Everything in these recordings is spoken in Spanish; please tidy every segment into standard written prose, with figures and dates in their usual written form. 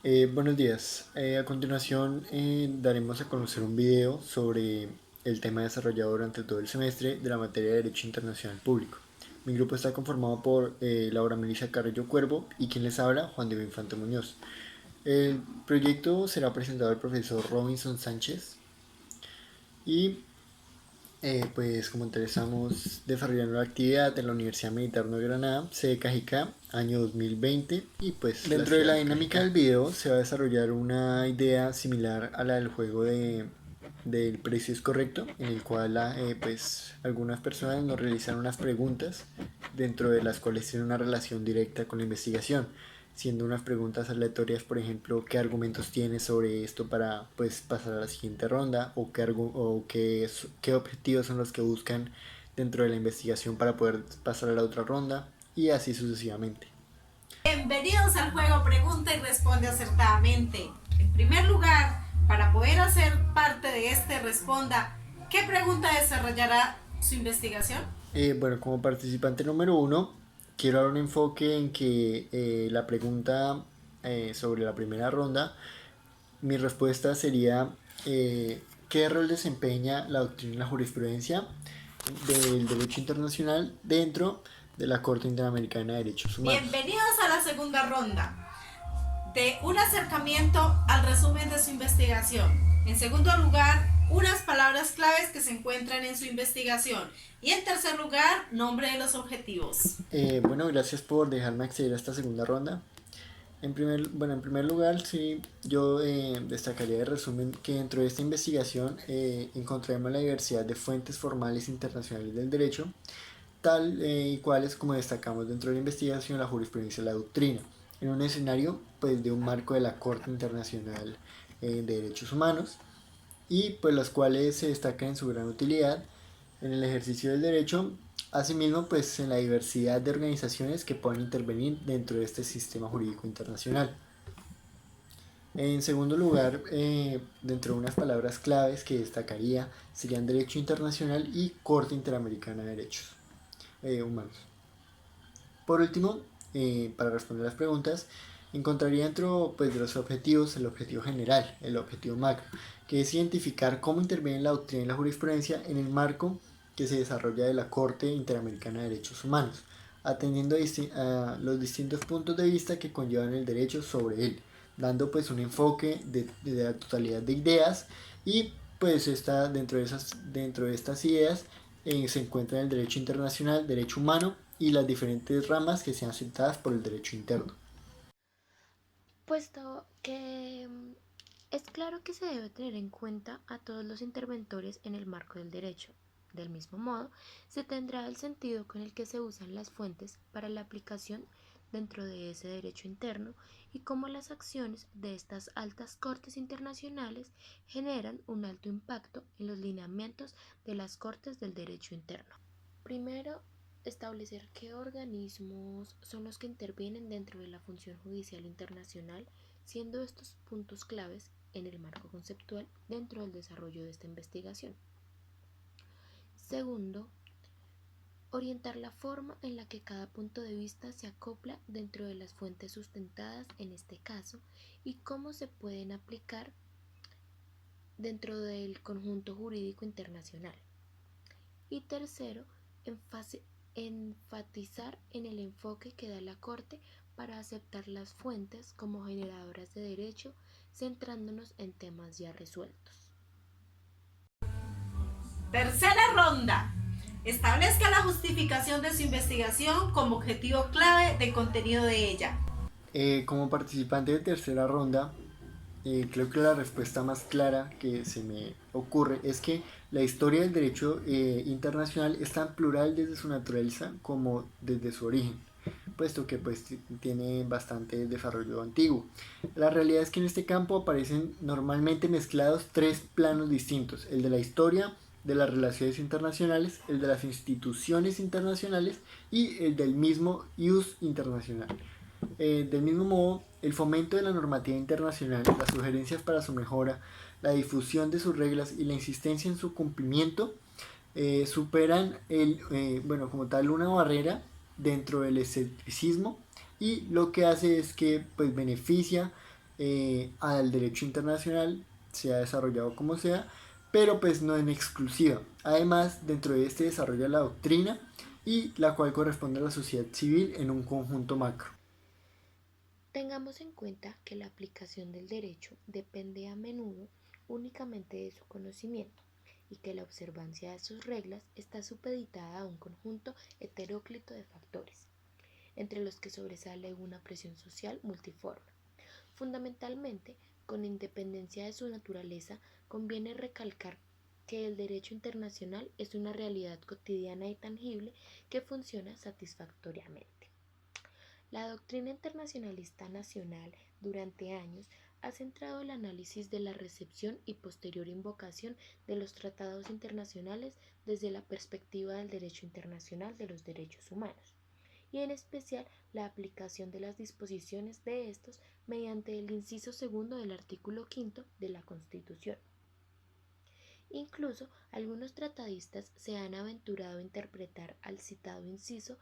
Buenos días. A continuación daremos a conocer un video sobre el tema desarrollado durante todo el semestre de la materia de Derecho Internacional Público. Mi grupo está conformado por Laura Melissa Carrillo Cuervo y quien les habla, Juan Diego Infante Muñoz. El proyecto será presentado al profesor Robinson Sánchez y pues como interesamos desarrollando la actividad en la Universidad Militar de Granada, sede Cajicá, año 2020, y pues dentro de la dinámica del video se va a desarrollar una idea similar a la del juego del precio es correcto, en el cual pues algunas personas nos realizan unas preguntas dentro de las cuales tienen una relación directa con la investigación, siendo unas preguntas aleatorias, por ejemplo, qué argumentos tienes sobre esto para pues pasar a la siguiente ronda, o qué objetivos son los que buscan dentro de la investigación para poder pasar a la otra ronda, y así sucesivamente. Bienvenidos al juego Pregunta y Responde Acertadamente. En primer lugar, para poder hacer parte de este Responda, ¿qué pregunta desarrollará su investigación? Bueno, como participante número uno, quiero dar un enfoque en que la pregunta sobre la primera ronda, mi respuesta sería ¿qué rol desempeña la doctrina y la jurisprudencia del derecho internacional dentro de la Corte Interamericana de Derechos Humanos? Bienvenidos a la segunda ronda de un acercamiento al resumen de su investigación. En segundo lugar, unas palabras claves que se encuentran en su investigación. Y en tercer lugar, nombre de los objetivos. Bueno, gracias por dejarme acceder a esta segunda ronda. En primer lugar, sí, yo destacaría de resumen que dentro de esta investigación encontraremos la diversidad de fuentes formales internacionales del derecho, tal y cuales como destacamos dentro de la investigación la jurisprudencia y la doctrina, en un escenario pues de un marco de la Corte Internacional de Derechos Humanos, y pues las cuales se destacan en su gran utilidad en el ejercicio del derecho, asimismo pues en la diversidad de organizaciones que pueden intervenir dentro de este sistema jurídico internacional. En segundo lugar, dentro de unas palabras claves que destacaría serían derecho internacional y Corte Interamericana de Derechos Humanos. Por último, para responder las preguntas, encontraría dentro pues, de los objetivos el objetivo general, el objetivo macro, que es identificar cómo interviene la doctrina y la jurisprudencia en el marco que se desarrolla de la Corte Interamericana de Derechos Humanos, atendiendo a los distintos puntos de vista que conllevan el derecho sobre él, dando pues un enfoque de la totalidad de ideas, y pues dentro de estas ideas se encuentra el derecho internacional, derecho humano y las diferentes ramas que sean aceptadas por el derecho interno. Puesto que es claro que se debe tener en cuenta a todos los interventores en el marco del derecho. Del mismo modo, se tendrá el sentido con el que se usan las fuentes para la aplicación dentro de ese derecho interno y cómo las acciones de estas altas cortes internacionales generan un alto impacto en los lineamientos de las cortes del derecho interno. Primero, establecer qué organismos son los que intervienen dentro de la función judicial internacional, siendo estos puntos claves en el marco conceptual dentro del desarrollo de esta investigación. Segundo, orientar la forma en la que cada punto de vista se acopla dentro de las fuentes sustentadas en este caso y cómo se pueden aplicar dentro del conjunto jurídico internacional. Y tercero, enfatizar en el enfoque que da la Corte para aceptar las fuentes como generadoras de derecho, centrándonos en temas ya resueltos. Tercera ronda. Establezca la justificación de su investigación como objetivo clave del contenido de ella. Como participante de tercera ronda, creo que la respuesta más clara que se me ocurre es que la historia del derecho internacional es tan plural desde su naturaleza como desde su origen, puesto que pues tiene bastante desarrollo antiguo. La realidad es que en este campo aparecen normalmente mezclados tres planos distintos: el de la historia, de las relaciones internacionales, el de las instituciones internacionales y el del mismo ius internacional. Del mismo modo, el fomento de la normativa internacional, las sugerencias para su mejora, la difusión de sus reglas y la insistencia en su cumplimiento superan bueno, como tal, una barrera dentro del escepticismo, y lo que hace es que pues beneficia al derecho internacional, sea desarrollado como sea, pero pues no en exclusiva. Además, dentro de este desarrolla la doctrina y la cual corresponde a la sociedad civil en un conjunto macro. Tengamos en cuenta que la aplicación del derecho depende a menudo únicamente de su conocimiento y que la observancia de sus reglas está supeditada a un conjunto heteróclito de factores, entre los que sobresale una presión social multiforme. Fundamentalmente, con independencia de su naturaleza, conviene recalcar que el derecho internacional es una realidad cotidiana y tangible que funciona satisfactoriamente. La doctrina internacionalista nacional durante años ha centrado el análisis de la recepción y posterior invocación de los tratados internacionales desde la perspectiva del derecho internacional de los derechos humanos, y en especial la aplicación de las disposiciones de estos mediante el inciso segundo del artículo quinto de la Constitución. Incluso algunos tratadistas se han aventurado a interpretar al citado inciso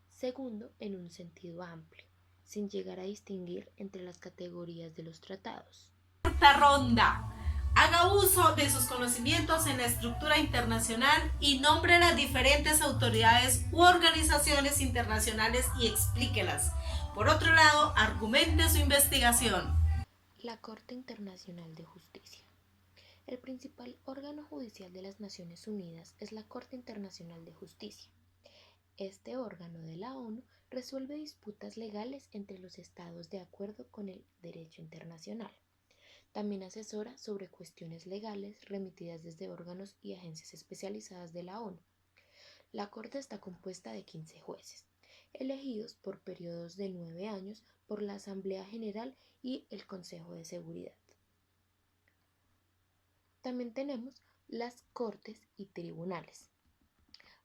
segundo en un sentido amplio, sin llegar a distinguir entre las categorías de los tratados. Cuarta ronda. Haga uso de sus conocimientos en la estructura internacional y nombre las diferentes autoridades u organizaciones internacionales y explíquelas. Por otro lado, argumente su investigación. La Corte Internacional de Justicia. El principal órgano judicial de las Naciones Unidas es la Corte Internacional de Justicia. Este órgano de la ONU resuelve disputas legales entre los estados de acuerdo con el derecho internacional. También asesora sobre cuestiones legales remitidas desde órganos y agencias especializadas de la ONU. La Corte está compuesta de 15 jueces, elegidos por periodos de 9 años por la Asamblea General y el Consejo de Seguridad. También tenemos las cortes y tribunales.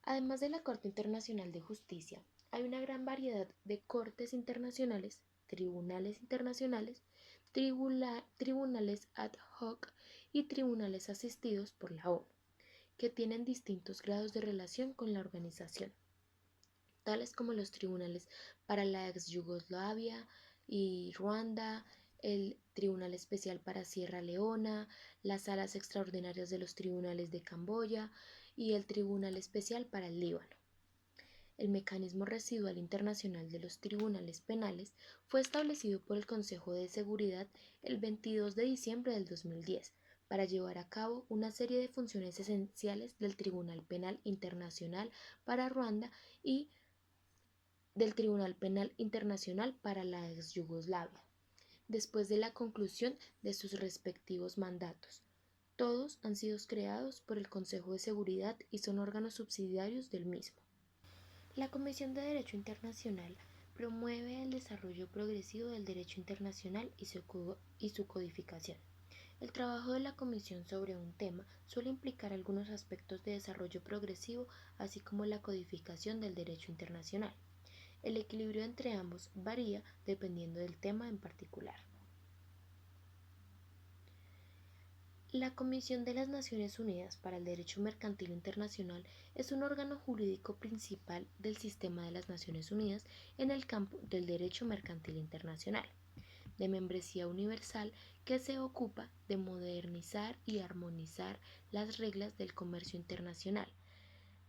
Además de la Corte Internacional de Justicia, hay una gran variedad de cortes internacionales, tribunales internacionales, tribunales ad hoc y tribunales asistidos por la ONU, que tienen distintos grados de relación con la organización, tales como los tribunales para la ex Yugoslavia y Ruanda, el Tribunal Especial para Sierra Leona, las salas extraordinarias de los tribunales de Camboya y el Tribunal Especial para el Líbano. El mecanismo residual internacional de los tribunales penales fue establecido por el Consejo de Seguridad el 22 de diciembre del 2010 para llevar a cabo una serie de funciones esenciales del Tribunal Penal Internacional para Ruanda y del Tribunal Penal Internacional para la ex Yugoslavia, después de la conclusión de sus respectivos mandatos. Todos han sido creados por el Consejo de Seguridad y son órganos subsidiarios del mismo. La Comisión de Derecho Internacional promueve el desarrollo progresivo del derecho internacional y su codificación. El trabajo de la Comisión sobre un tema suele implicar algunos aspectos de desarrollo progresivo, así como la codificación del derecho internacional. El equilibrio entre ambos varía dependiendo del tema en particular. La Comisión de las Naciones Unidas para el Derecho Mercantil Internacional es un órgano jurídico principal del sistema de las Naciones Unidas en el campo del derecho mercantil internacional, de membresía universal, que se ocupa de modernizar y armonizar las reglas del comercio internacional.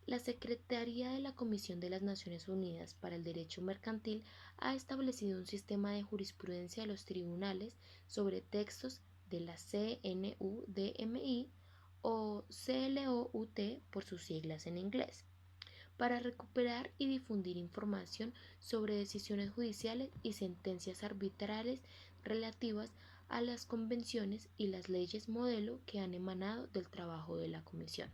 La Secretaría de la Comisión de las Naciones Unidas para el Derecho Mercantil ha establecido un sistema de jurisprudencia de los tribunales sobre textos de la CNUDMI o CLOUT por sus siglas en inglés, para recuperar y difundir información sobre decisiones judiciales y sentencias arbitrales relativas a las convenciones y las leyes modelo que han emanado del trabajo de la Comisión.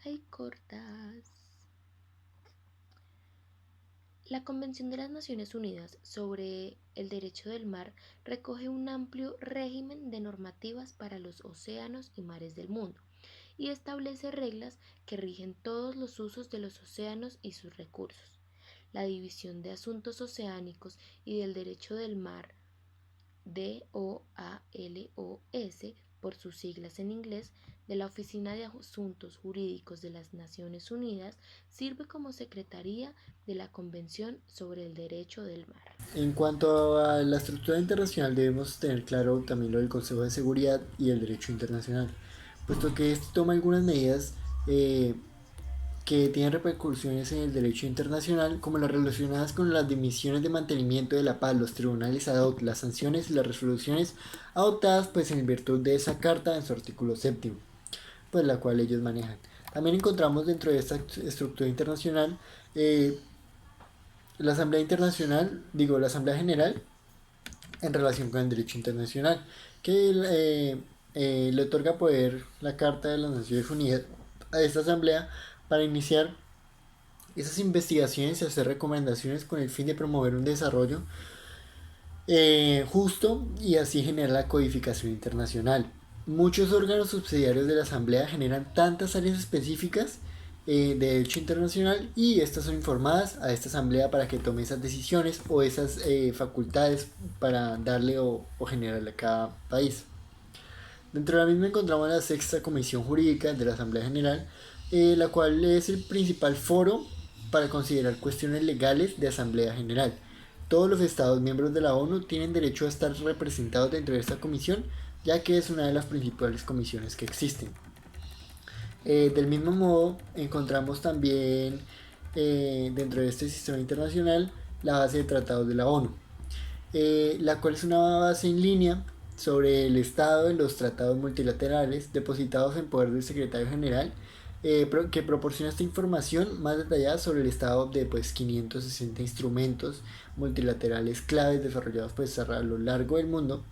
¡Ay, cortas! La Convención de las Naciones Unidas sobre el Derecho del Mar recoge un amplio régimen de normativas para los océanos y mares del mundo y establece reglas que rigen todos los usos de los océanos y sus recursos. La División de Asuntos Oceánicos y del Derecho del Mar, DOALOS, por sus siglas en inglés, de la Oficina de Asuntos Jurídicos de las Naciones Unidas, sirve como secretaría de la Convención sobre el Derecho del Mar. En cuanto a la estructura internacional, debemos tener claro también lo del Consejo de Seguridad y el derecho internacional, puesto que este toma algunas medidas eh, que tienen repercusiones en el derecho internacional, como las relacionadas con las dimisiones de mantenimiento de la paz, los tribunales ad hoc, las sanciones y las resoluciones adoptadas pues en virtud de esa carta en su artículo séptimo, pues la cual ellos manejan. También encontramos dentro de esta estructura internacional la Asamblea Internacional, digo, la Asamblea General en relación con el derecho internacional, que le otorga poder la Carta de las Naciones Unidas a esta Asamblea para iniciar esas investigaciones y hacer recomendaciones con el fin de promover un desarrollo justo y así generar la codificación internacional. Muchos órganos subsidiarios de la Asamblea generan tantas áreas específicas de derecho internacional y estas son informadas a esta Asamblea para que tome esas decisiones o esas facultades para darle o generarle a cada país. Dentro de la misma encontramos la sexta Comisión Jurídica de la Asamblea General, la cual es el principal foro para considerar cuestiones legales de Asamblea General. Todos los Estados miembros de la ONU tienen derecho a estar representados dentro de esta comisión, ya que es una de las principales comisiones que existen. Del mismo modo, encontramos también dentro de este sistema internacional la base de tratados de la ONU, la cual es una base en línea sobre el estado de los tratados multilaterales depositados en poder del secretario general, que proporciona esta información más detallada sobre el estado de 560 instrumentos multilaterales claves desarrollados a lo largo del mundo.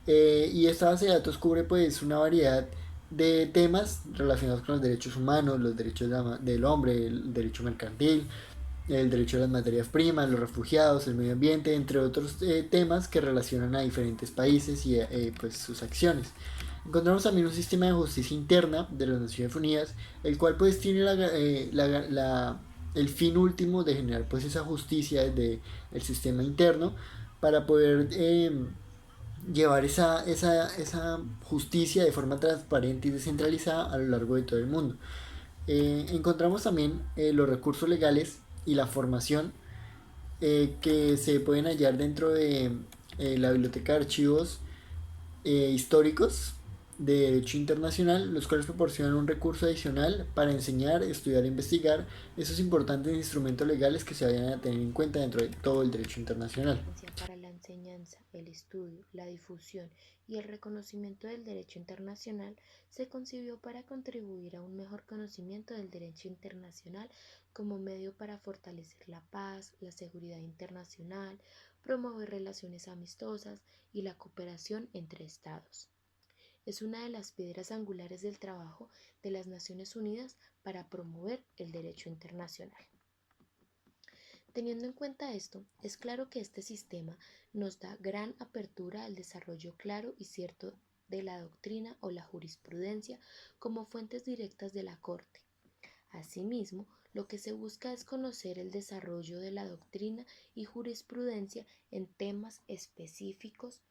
Y esta base de datos cubre una variedad de temas relacionados con los derechos humanos, los derechos del hombre, el derecho mercantil, el derecho a las materias primas, los refugiados, el medio ambiente, entre otros temas que relacionan a diferentes países y sus acciones. Encontramos también un sistema de justicia interna de las Naciones Unidas, el cual tiene el fin último de generar esa justicia desde el sistema interno para poder llevar esa justicia de forma transparente y descentralizada a lo largo de todo el mundo. Encontramos también los recursos legales y la formación que se pueden hallar dentro de la biblioteca de archivos históricos de derecho internacional, los cuales proporcionan un recurso adicional para enseñar, estudiar e investigar esos importantes instrumentos legales que se vayan a tener en cuenta dentro de todo el derecho internacional. Para la enseñanza, el estudio, la difusión y el reconocimiento del derecho internacional se concibió para contribuir a un mejor conocimiento del derecho internacional como medio para fortalecer la paz, la seguridad internacional, promover relaciones amistosas y la cooperación entre estados. Es una de las piedras angulares del trabajo de las Naciones Unidas para promover el derecho internacional. Teniendo en cuenta esto, es claro que este sistema nos da gran apertura al desarrollo claro y cierto de la doctrina o la jurisprudencia como fuentes directas de la Corte. Asimismo, lo que se busca es conocer el desarrollo de la doctrina y jurisprudencia en temas específicos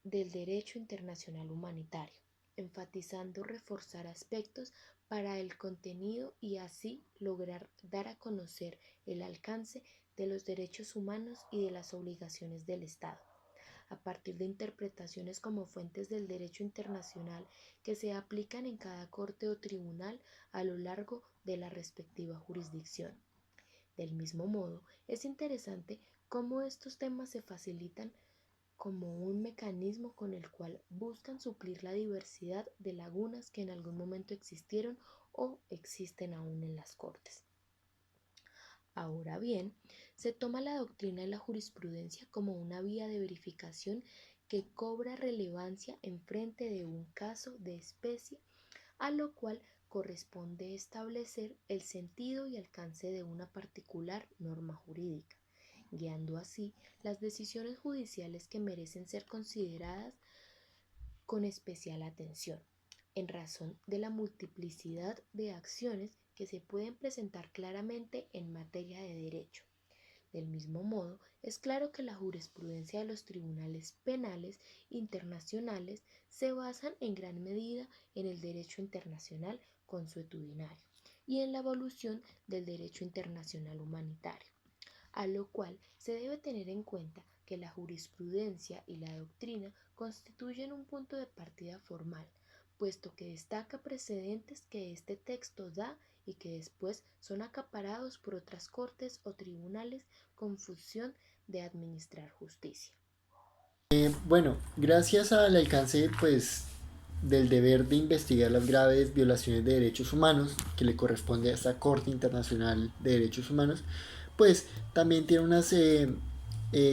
del derecho internacional humanitario, enfatizando reforzar aspectos para el contenido y así lograr dar a conocer el alcance de los derechos humanos y de las obligaciones del Estado, a partir de interpretaciones como fuentes del derecho internacional que se aplican en cada corte o tribunal a lo largo de la respectiva jurisdicción. Del mismo modo, es interesante cómo estos temas se facilitan como un mecanismo con el cual buscan suplir la diversidad de lagunas que en algún momento existieron o existen aún en las Cortes. Ahora bien, se toma la doctrina y la jurisprudencia como una vía de verificación que cobra relevancia en frente de un caso de especie, a lo cual corresponde establecer el sentido y alcance de una particular norma jurídica, guiando así las decisiones judiciales que merecen ser consideradas con especial atención, en razón de la multiplicidad de acciones que se pueden presentar claramente en materia de derecho, Del mismo modo, es claro que la jurisprudencia de los tribunales penales internacionales se basan en gran medida en el derecho internacional consuetudinario y en la evolución del derecho internacional humanitario, a lo cual se debe tener en cuenta que la jurisprudencia y la doctrina constituyen un punto de partida formal, puesto que destaca precedentes que este texto da y que después son acaparados por otras cortes o tribunales con función de administrar justicia. Bueno, gracias al alcance pues del deber de investigar las graves violaciones de derechos humanos que le corresponde a esta Corte Internacional de Derechos Humanos, pues también tiene unas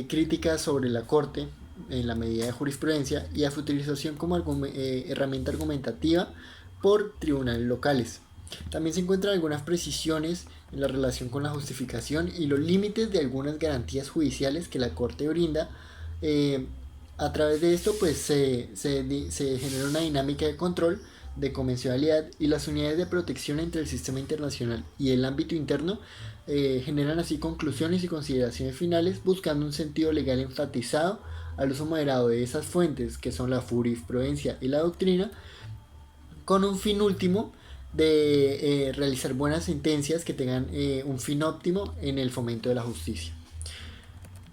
críticas sobre la Corte en la medida de jurisprudencia y a su utilización como herramienta argumentativa por tribunales locales. También se encuentran algunas precisiones en la relación con la justificación y los límites de algunas garantías judiciales que la Corte brinda. A través de esto pues se genera una dinámica de control, de convencionalidad, y las unidades de protección entre el sistema internacional y el ámbito interno generan así conclusiones y consideraciones finales buscando un sentido legal enfatizado al uso moderado de esas fuentes que son la jurisprudencia y la doctrina, con un fin último de realizar buenas sentencias que tengan un fin óptimo en el fomento de la justicia.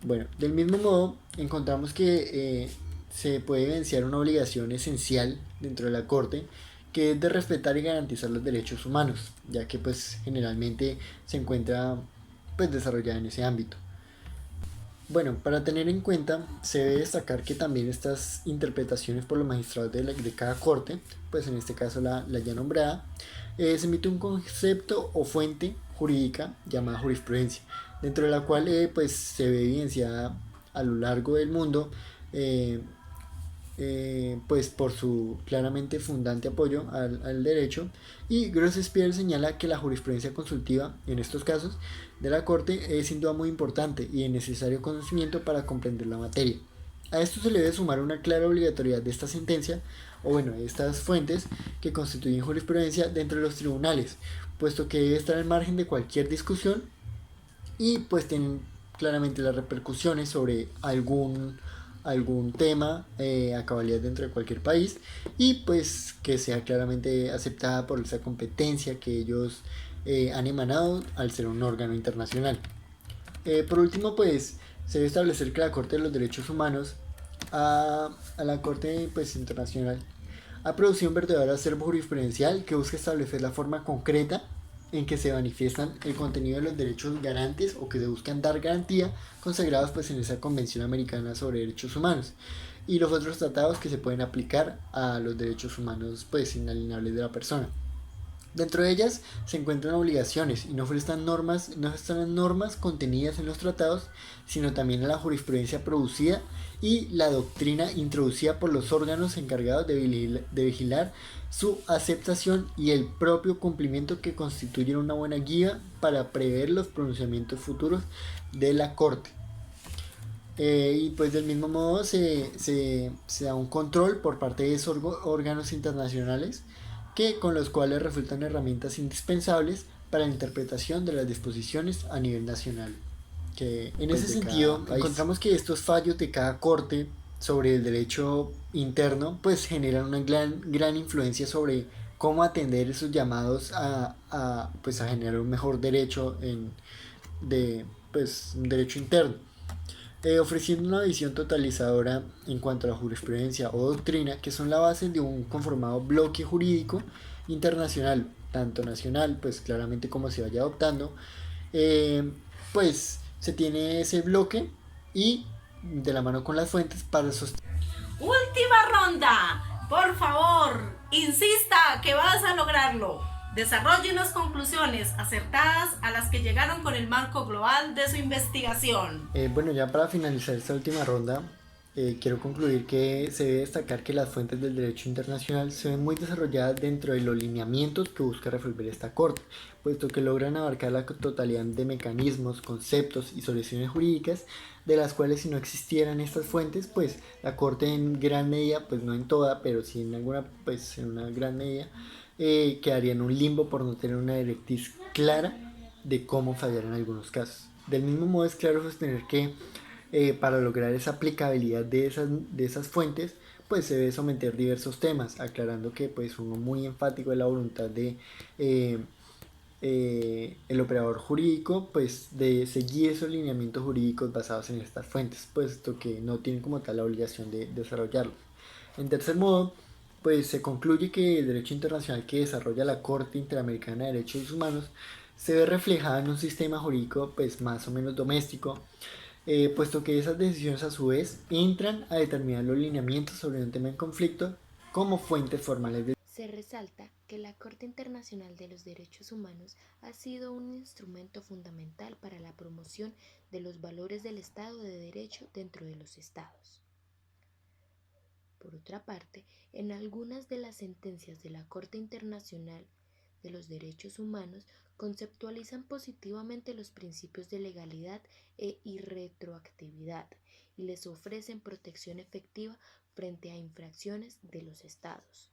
Bueno, del mismo modo, encontramos que se puede evidenciar una obligación esencial dentro de la Corte, que es de respetar y garantizar los derechos humanos, ya que pues generalmente se encuentra pues desarrollada en ese ámbito. Bueno, para tener en cuenta, se debe destacar que también estas interpretaciones por los magistrados de cada corte, pues en este caso la ya nombrada, se emite un concepto o fuente jurídica llamada jurisprudencia, dentro de la cual pues se ve evidenciada a lo largo del mundo pues por su claramente fundante apoyo al derecho, y Gross-Spiegel señala que la jurisprudencia consultiva en estos casos de la Corte es sin duda muy importante y de necesario conocimiento para comprender la materia. A esto se le debe sumar una clara obligatoriedad de esta sentencia, o bueno, de estas fuentes que constituyen jurisprudencia dentro de los tribunales, puesto que debe estar al margen de cualquier discusión y pues tienen claramente las repercusiones sobre algún tema a cabalidad dentro de cualquier país, y pues que sea claramente aceptada por esa competencia que ellos han emanado al ser un órgano internacional. Por último, pues se debe establecer que la Corte de los Derechos Humanos a la Corte pues internacional ha producido un verdadero acervo jurisprudencial que busca establecer la forma concreta en que se manifiestan el contenido de los derechos garantes o que se buscan dar garantía consagrados pues en esa Convención Americana sobre Derechos Humanos y los otros tratados que se pueden aplicar a los derechos humanos pues inalienables de la persona. Dentro de ellas se encuentran obligaciones y no están normas contenidas en los tratados, sino también en la jurisprudencia producida y la doctrina introducida por los órganos encargados de vigilar su aceptación y el propio cumplimiento, que constituyen una buena guía para prever los pronunciamientos futuros de la Corte. Y pues del mismo modo se da un control por parte de esos órganos internacionales con los cuales resultan herramientas indispensables para la interpretación de las disposiciones a nivel nacional. Que en ese sentido encontramos que estos fallos de cada corte sobre el derecho interno pues generan una gran influencia sobre cómo atender esos llamados a generar un mejor derecho un derecho interno, ofreciendo una visión totalizadora en cuanto a la jurisprudencia o doctrina, que son la base de un conformado bloque jurídico internacional, tanto nacional, pues claramente como se vaya adoptando, pues se tiene ese bloque y de la mano con las fuentes para sostener. Última ronda, por favor, insista que vas a lograrlo. Desarrolle unas conclusiones acertadas a las que llegaron con el marco global de su investigación. Bueno, ya para finalizar esta última ronda, quiero concluir que se debe destacar que las fuentes del derecho internacional se ven muy desarrolladas dentro de los lineamientos que busca resolver esta Corte, puesto que logran abarcar la totalidad de mecanismos, conceptos y soluciones jurídicas, de las cuales si no existieran estas fuentes, pues la Corte en gran medida, pues no en toda, pero sí en alguna, pues en una gran medida, quedaría en un limbo por no tener una directriz clara de cómo fallar en algunos casos. Del mismo modo es claro sostener que para lograr esa aplicabilidad de esas fuentes, pues se debe someter diversos temas, aclarando que pues uno muy enfático de la voluntad de eh, el operador jurídico, pues de seguir esos lineamientos jurídicos basados en estas fuentes, puesto que no tienen como tal la obligación de desarrollarlos. En tercer modo, pues se concluye que el derecho internacional que desarrolla la Corte Interamericana de Derechos Humanos se ve reflejada en un sistema jurídico pues más o menos doméstico, puesto que esas decisiones a su vez entran a determinar los lineamientos sobre un tema en conflicto como fuentes formales de... Se resalta que la Corte Internacional de los Derechos Humanos ha sido un instrumento fundamental para la promoción de los valores del Estado de Derecho dentro de los Estados. Por otra parte, en algunas de las sentencias de la Corte Internacional de los Derechos Humanos conceptualizan positivamente los principios de legalidad e irretroactividad y les ofrecen protección efectiva frente a infracciones de los Estados.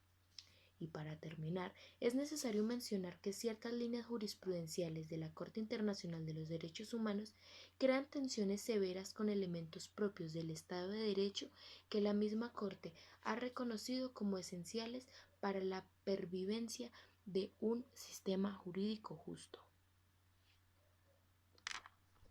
Y para terminar, es necesario mencionar que ciertas líneas jurisprudenciales de la Corte Internacional de los Derechos Humanos crean tensiones severas con elementos propios del Estado de Derecho que la misma Corte ha reconocido como esenciales para la pervivencia de un sistema jurídico justo.